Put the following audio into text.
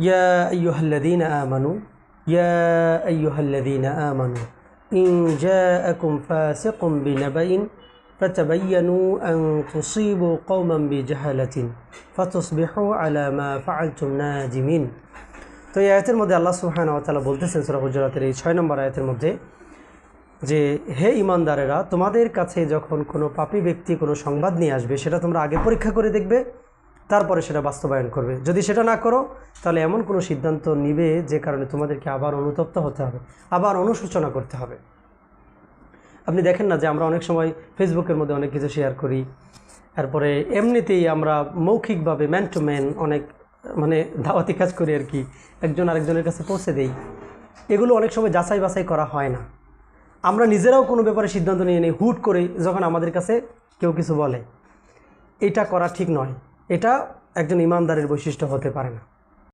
ইয়া আইয়ুহাল্লাযীনা আমানু ইয়া আইয়ুহাল্লাযীনা আমানু ইন জাআকুম ফাসিকুম বিনাবাইন ফাতাবায়ানু আন তুসিবু কওমান বিজাহালাতিন ফাতুসবিহু আলা মা ফাআলতুম নাদিমিন। তো এই আয়াতের মধ্যে আল্লাহ সুবহানাহু ওয়া তাআলা বলতেছেন সূরা হুজুরাতের এই 6 নম্বর আয়াতের মধ্যে যে হে ঈমানদারেরা, তোমাদের কাছে যখন কোনো পাপী ব্যক্তি কোনো সংবাদ নিয়ে আসবে সেটা তোমরা আগে পরীক্ষা করে দেখবে, তারপরে সেটা বাস্তবায়ন করবে। যদি সেটা না করো তাহলে এমন কোনো সিদ্ধান্ত নিবে যে কারণে তোমাদেরকে আবার অনুতপ্ত হতে হবে, আবার অনুশোচনা করতে হবে। আপনি দেখেন না যে আমরা অনেক সময় ফেসবুকের মধ্যে অনেক কিছু শেয়ার করি, তারপরে এমনিতেই আমরা মৌখিকভাবে ম্যান টু ম্যান অনেক দাওয়াতি কাজ করি আর কি, একজন আরেকজনের কাছে পৌঁছে দেই। এগুলো অনেক সময় যাচাই বাছাই করা হয় না। আমরা নিজেরাও কোনো ব্যাপারে সিদ্ধান্ত নিয়ে নিই হুট করে যখন আমাদের কাছে কেউ কিছু বলে। এটা করা ঠিক নয়, এটা একজন ঈমানদারের বৈশিষ্ট্য হতে পারে না।